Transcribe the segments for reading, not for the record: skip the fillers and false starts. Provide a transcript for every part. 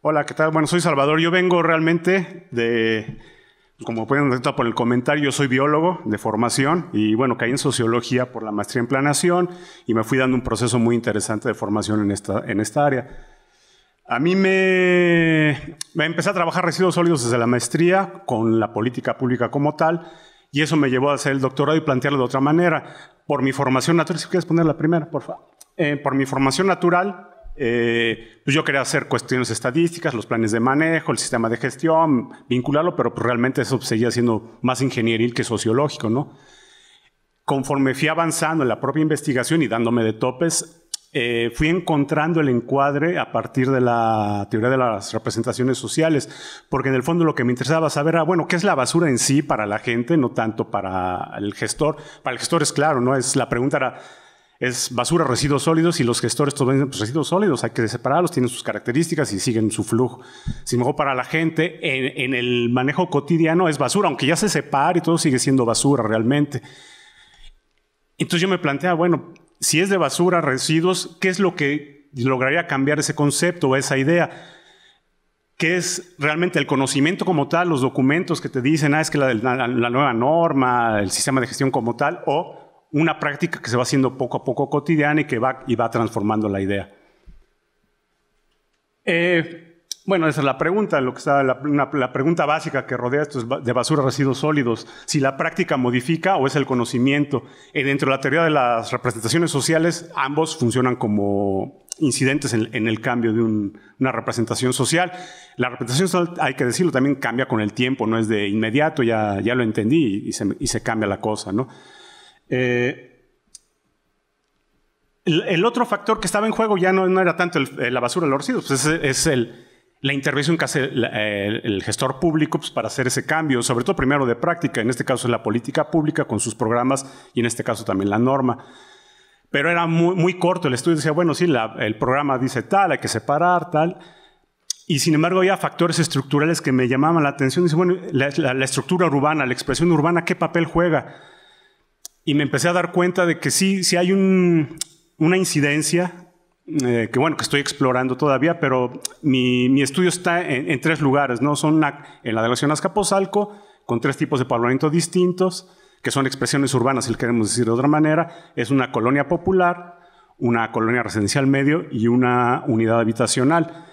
Hola, ¿qué tal? Bueno, soy Salvador. Yo vengo realmente de, como pueden notar por el comentario, yo soy biólogo de formación y bueno, caí en sociología por la maestría en planeación y me fui dando un proceso muy interesante de formación en esta área. A mí me empecé a trabajar residuos sólidos desde la maestría con la política pública como tal y eso me llevó a hacer el doctorado y plantearlo de otra manera. Por mi formación natural, si quieres poner la primera, por favor. Por mi formación natural, pues yo quería hacer cuestiones estadísticas, los planes de manejo, el sistema de gestión, vincularlo, pero pues realmente eso seguía siendo más ingenieril que sociológico, ¿no? Conforme fui avanzando en la propia investigación y dándome de topes, fui encontrando el encuadre a partir de la teoría de las representaciones sociales, porque en el fondo lo que me interesaba saber era, bueno, ¿qué es la basura en sí para la gente, no tanto para el gestor? Para el gestor es claro, ¿no? La pregunta era, ¿es basura, residuos sólidos? Y los gestores todos dicen, pues residuos sólidos, hay que separarlos, tienen sus características y siguen su flujo. Sin embargo, para la gente, en el manejo cotidiano es basura, aunque ya se separe y todo sigue siendo basura realmente. Entonces yo me planteaba, bueno, si es de basura, residuos, ¿qué es lo que lograría cambiar ese concepto o esa idea? ¿Qué es realmente el conocimiento como tal, los documentos que te dicen, es que la nueva norma, el sistema de gestión como tal, o una práctica que se va haciendo poco a poco cotidiana y que va transformando la idea? Bueno, esa es la pregunta, lo que está, la pregunta básica que rodea esto es de basura, residuos sólidos. Si la práctica modifica o es el conocimiento. Dentro de la teoría de las representaciones sociales, ambos funcionan como incidentes en el cambio de una representación social. La representación social, hay que decirlo, también cambia con el tiempo, no es de inmediato, ya lo entendí y se cambia la cosa, ¿no? El otro factor que estaba en juego ya no era tanto la basura, los residuos, pues es la intervención que hace el gestor público pues, para hacer ese cambio, sobre todo primero de práctica, en este caso la política pública con sus programas y en este caso también la norma. Pero era muy corto el estudio, decía, bueno, sí, el programa dice tal, hay que separar, tal. Y sin embargo había factores estructurales que me llamaban la atención. Dice, bueno, la estructura urbana, la expresión urbana, ¿qué papel juega? Y me empecé a dar cuenta de que sí hay una incidencia que bueno, que estoy explorando todavía, pero mi estudio está en tres lugares, ¿no? Son en la delegación Azcapotzalco, con tres tipos de poblamiento distintos, que son expresiones urbanas, si lo queremos decir de otra manera. Es una colonia popular, una colonia residencial medio y una unidad habitacional.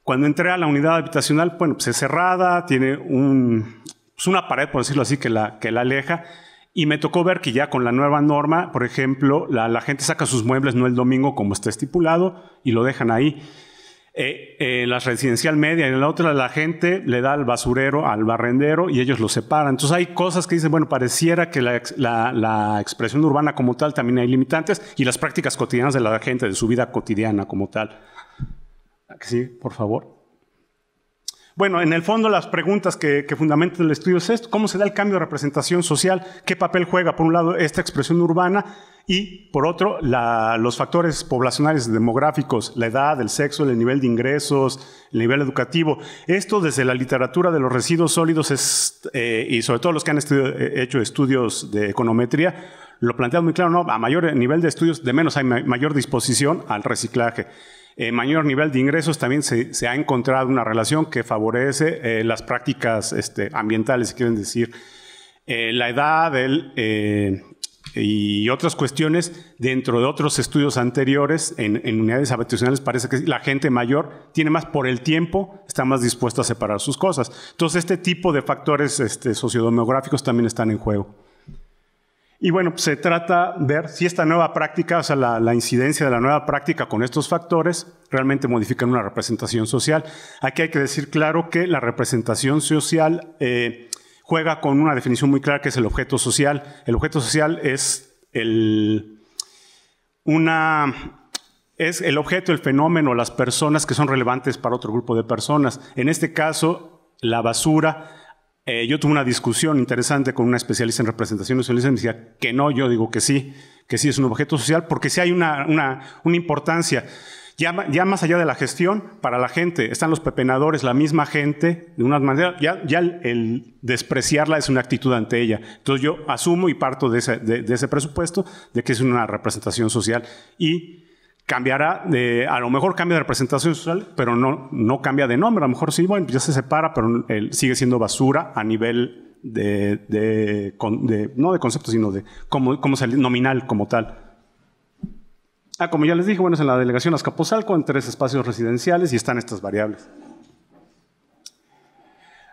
Cuando entré a la unidad habitacional, bueno, pues es cerrada, tiene una pared, por decirlo así, que la aleja. Y me tocó ver que ya con la nueva norma, por ejemplo, la gente saca sus muebles no el domingo como está estipulado y lo dejan ahí. La residencial media y en la otra la gente le da al basurero, al barrendero y ellos lo separan. Entonces hay cosas que dicen, bueno, pareciera que la expresión urbana como tal también hay limitantes y las prácticas cotidianas de la gente, de su vida cotidiana como tal. Sí, por favor. Bueno, en el fondo las preguntas que fundamentan el estudio es esto: ¿cómo se da el cambio de representación social? ¿Qué papel juega, por un lado, esta expresión urbana? Y, por otro, los factores poblacionales demográficos, la edad, el sexo, el nivel de ingresos, el nivel educativo. Esto desde la literatura de los residuos sólidos y sobre todo los que han hecho estudios de econometría, lo plantean muy claro, ¿no? A mayor nivel de estudios, de menos hay mayor disposición al reciclaje. Mayor nivel de ingresos, también se ha encontrado una relación que favorece las prácticas ambientales, si quieren decir. La edad y otras cuestiones, dentro de otros estudios anteriores, en unidades habitacionales, parece que la gente mayor tiene más por el tiempo, está más dispuesta a separar sus cosas. Entonces, este tipo de factores sociodemográficos también están en juego. Y bueno, pues se trata de ver si esta nueva práctica, o sea, la incidencia de la nueva práctica con estos factores realmente modifican una representación social. Aquí hay que decir claro que la representación social juega con una definición muy clara que es el objeto social. El objeto social es el objeto, el fenómeno, las personas que son relevantes para otro grupo de personas. En este caso, la basura. Yo tuve una discusión interesante con una especialista en representaciones sociales y me decía que no, yo digo que sí es un objeto social, porque sí hay una importancia. Ya más allá de la gestión, para la gente, están los pepenadores, la misma gente, de una manera, ya el despreciarla es una actitud ante ella. Entonces yo asumo y parto de ese presupuesto de que es una representación social y cambiará, a lo mejor cambia de representación social, pero no cambia de nombre. A lo mejor sí, bueno, ya se separa, pero sigue siendo basura a nivel no de concepto, sino de cómo nominal como tal. Como ya les dije, bueno, es en la delegación Azcapotzalco, en 3 espacios residenciales y están estas variables.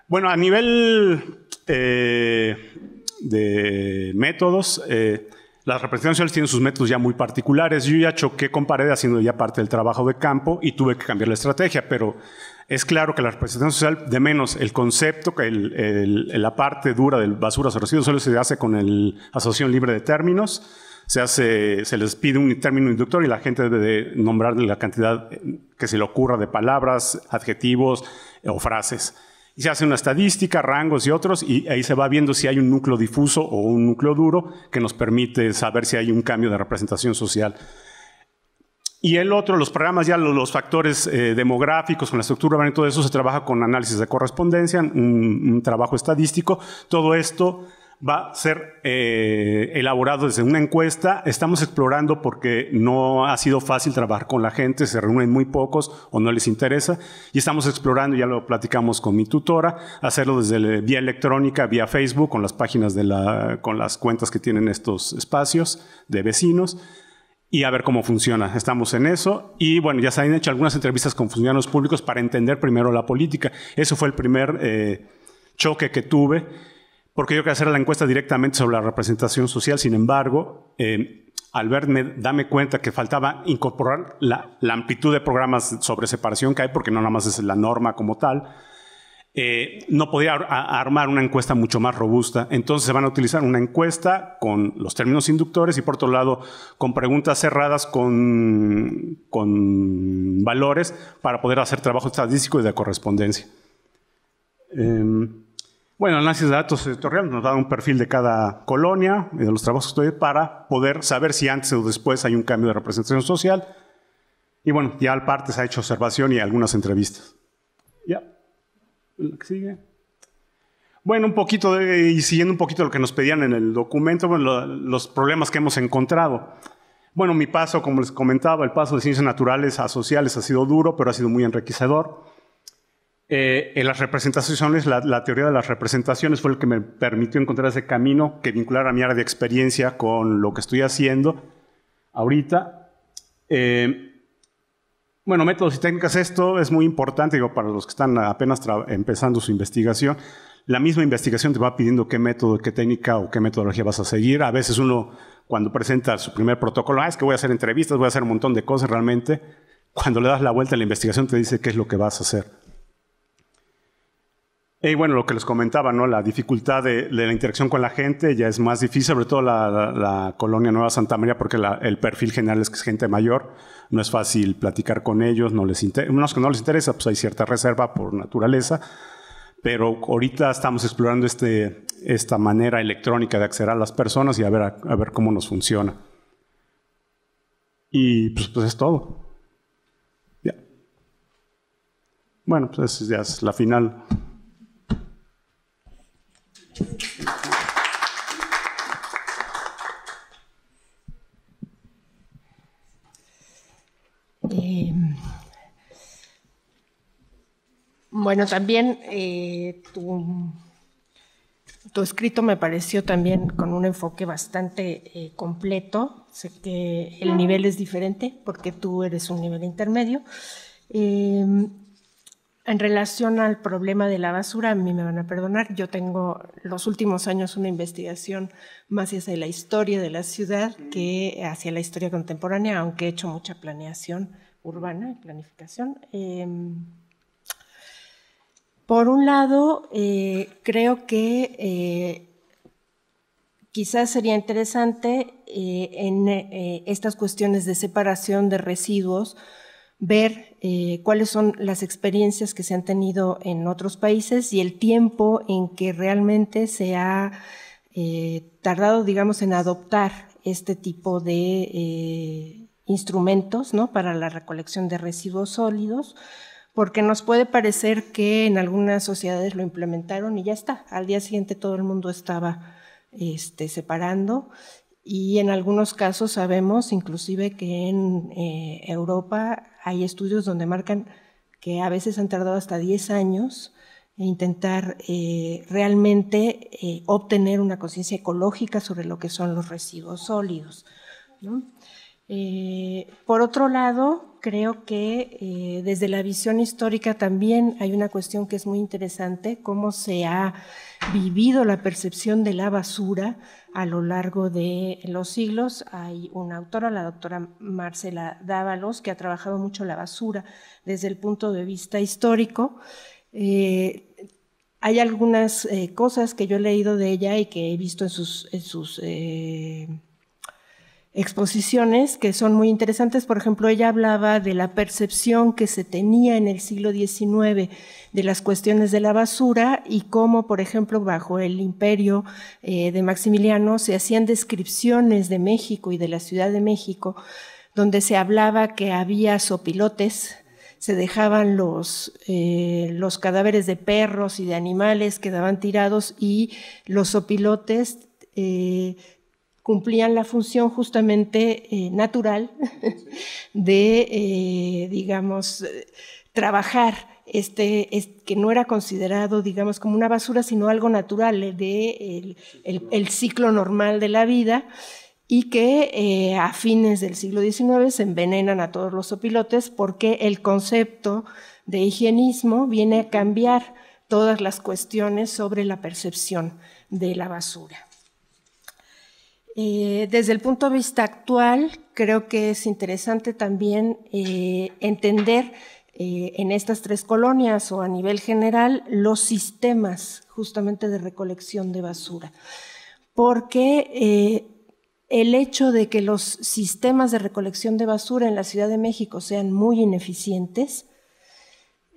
Bueno, a nivel de métodos, las representaciones sociales tienen sus métodos ya muy particulares. Yo ya choqué con Paredes haciendo ya parte del trabajo de campo y tuve que cambiar la estrategia, pero es claro que la representación social, de menos el concepto, que la parte dura del basuras o residuos solo se hace con la asociación libre de términos. Se les pide un término inductor y la gente debe de nombrarle la cantidad que se le ocurra de palabras, adjetivos o frases. Y se hace una estadística, rangos y otros, y ahí se va viendo si hay un núcleo difuso o un núcleo duro que nos permite saber si hay un cambio de representación social. Y el otro, los programas, ya los factores demográficos, con la estructura urbana y todo eso, se trabaja con análisis de correspondencia, un trabajo estadístico. Todo esto va a ser elaborado desde una encuesta. Estamos explorando porque no ha sido fácil trabajar con la gente, se reúnen muy pocos o no les interesa, y estamos explorando, ya lo platicamos con mi tutora, hacerlo desde vía electrónica, vía Facebook, con las páginas con las cuentas que tienen estos espacios de vecinos, y a ver cómo funciona. Estamos en eso, y bueno, ya se han hecho algunas entrevistas con funcionarios públicos para entender primero la política. Eso fue el primer choque que tuve, porque yo quería hacer la encuesta directamente sobre la representación social. Sin embargo, al dame cuenta que faltaba incorporar la amplitud de programas sobre separación que hay, porque no nada más es la norma como tal, no podía armar una encuesta mucho más robusta. Entonces se van a utilizar una encuesta con los términos inductores y por otro lado con preguntas cerradas con valores para poder hacer trabajo estadístico y de correspondencia. Bueno, el análisis de datos territoriales nos da un perfil de cada colonia y de los trabajos que estoy para poder saber si antes o después hay un cambio de representación social. Y bueno, ya al parte se ha hecho observación y algunas entrevistas. Ya. ¿Lo que sigue? Bueno, un poquito y siguiendo un poquito lo que nos pedían en el documento, bueno, los problemas que hemos encontrado. Bueno, mi paso, como les comentaba, el paso de ciencias naturales a sociales ha sido duro, pero ha sido muy enriquecedor. En las representaciones, la teoría de las representaciones fue el que me permitió encontrar ese camino que vinculara mi área de experiencia con lo que estoy haciendo ahorita. Bueno, métodos y técnicas, esto es muy importante, digo, para los que están apenas empezando su investigación. La misma investigación te va pidiendo qué método, qué técnica o qué metodología vas a seguir. A veces uno, cuando presenta su primer protocolo, es que voy a hacer entrevistas, voy a hacer un montón de cosas. Realmente, cuando le das la vuelta a la investigación, te dice qué es lo que vas a hacer. Y bueno, lo que les comentaba, ¿no? La dificultad de la interacción con la gente ya es más difícil, sobre todo la colonia Nueva Santa María, porque el perfil general es que es gente mayor, no es fácil platicar con ellos, no es que no les interesa, pues hay cierta reserva por naturaleza, pero ahorita estamos explorando esta manera electrónica de acceder a las personas y a ver cómo nos funciona. Y pues es todo. Ya. Bueno, pues ya es la final. Bueno, también tu escrito me pareció también con un enfoque bastante completo. Sé que el nivel es diferente porque tú eres un nivel intermedio. En relación al problema de la basura, a mí me van a perdonar, yo tengo los últimos años una investigación más hacia la historia de la ciudad que hacia la historia contemporánea, aunque he hecho mucha planeación urbana y planificación. Por un lado, creo que quizás sería interesante en estas cuestiones de separación de residuos ver cuáles son las experiencias que se han tenido en otros países y el tiempo en que realmente se ha tardado, digamos, en adoptar este tipo de instrumentos, ¿no?, para la recolección de residuos sólidos, porque nos puede parecer que en algunas sociedades lo implementaron y ya está, al día siguiente todo el mundo estaba separando. Y en algunos casos sabemos inclusive que en Europa hay estudios donde marcan que a veces han tardado hasta 10 años en intentar realmente obtener una conciencia ecológica sobre lo que son los residuos sólidos, ¿no? Por otro lado, creo que desde la visión histórica también hay una cuestión que es muy interesante, cómo se ha vivido la percepción de la basura a lo largo de los siglos. Hay una autora, la doctora Marcela Dávalos, que ha trabajado mucho la basura desde el punto de vista histórico. Hay algunas cosas que yo he leído de ella y que he visto en sus exposiciones que son muy interesantes. Por ejemplo, ella hablaba de la percepción que se tenía en el siglo XIX de las cuestiones de la basura y cómo, por ejemplo, bajo el imperio de Maximiliano se hacían descripciones de México y de la Ciudad de México, donde se hablaba que había sopilotes, se dejaban los cadáveres de perros y de animales, quedaban tirados, y los sopilotes cumplían la función justamente natural de, digamos, trabajar que no era considerado, digamos, como una basura, sino algo natural, el ciclo normal de la vida, y que a fines del siglo XIX se envenenan a todos los sopilotes porque el concepto de higienismo viene a cambiar todas las cuestiones sobre la percepción de la basura. Desde el punto de vista actual, creo que es interesante también entender en estas 3 colonias o a nivel general los sistemas justamente de recolección de basura, porque el hecho de que los sistemas de recolección de basura en la Ciudad de México sean muy ineficientes,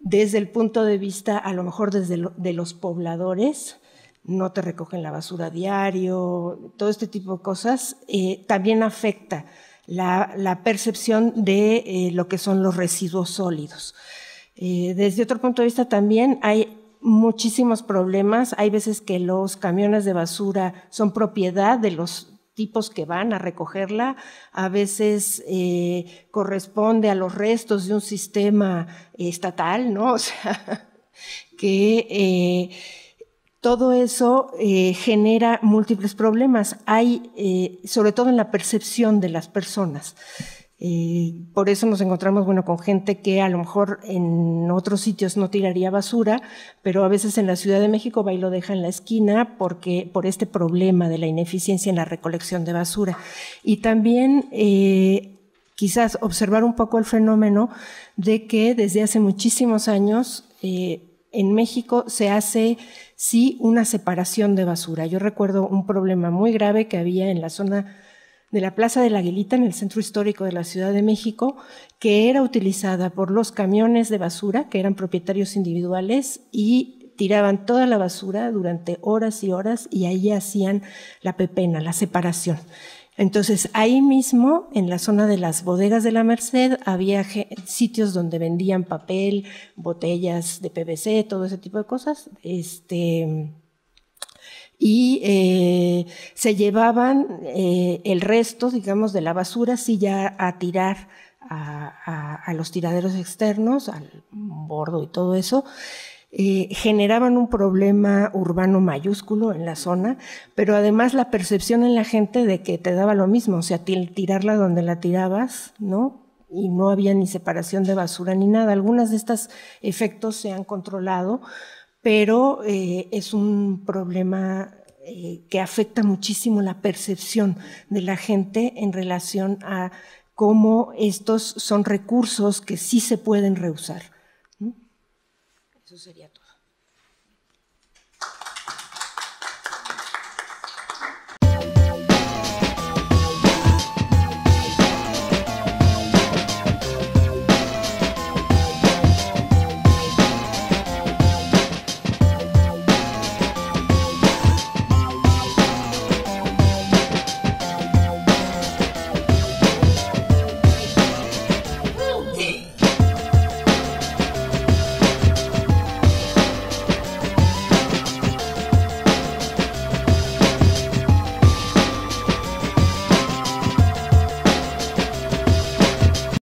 desde el punto de vista a lo mejor de los pobladores, no te recogen la basura a diario, todo este tipo de cosas, también afecta la percepción de lo que son los residuos sólidos. Desde otro punto de vista también hay muchísimos problemas. Hay veces que los camiones de basura son propiedad de los tipos que van a recogerla, a veces corresponde a los restos de un sistema estatal, ¿no? O sea, que todo eso genera múltiples problemas. Hay, sobre todo en la percepción de las personas. Por eso nos encontramos, bueno, con gente que a lo mejor en otros sitios no tiraría basura, pero a veces en la Ciudad de México va y lo deja en la esquina por este problema de la ineficiencia en la recolección de basura. Y también quizás observar un poco el fenómeno de que desde hace muchísimos años en México se hace sí una separación de basura. Yo recuerdo un problema muy grave que había en la zona de la Plaza de la Aguilita, en el centro histórico de la Ciudad de México, que era utilizada por los camiones de basura, que eran propietarios individuales, y tiraban toda la basura durante horas y horas, y ahí hacían la pepena, la separación. Entonces, ahí mismo, en la zona de las bodegas de la Merced, había sitios donde vendían papel, botellas de PVC, todo ese tipo de cosas, y se llevaban el resto, digamos, de la basura, sí, ya a tirar a los tiraderos externos, al bordo y todo eso. Generaban un problema urbano mayúsculo en la zona, pero además la percepción en la gente de que te daba lo mismo, o sea, tirarla donde la tirabas, ¿no? Y no había ni separación de basura ni nada. Algunos de estos efectos se han controlado, pero es un problema que afecta muchísimo la percepción de la gente en relación a cómo estos son recursos que sí se pueden reusar. Eso sería todo.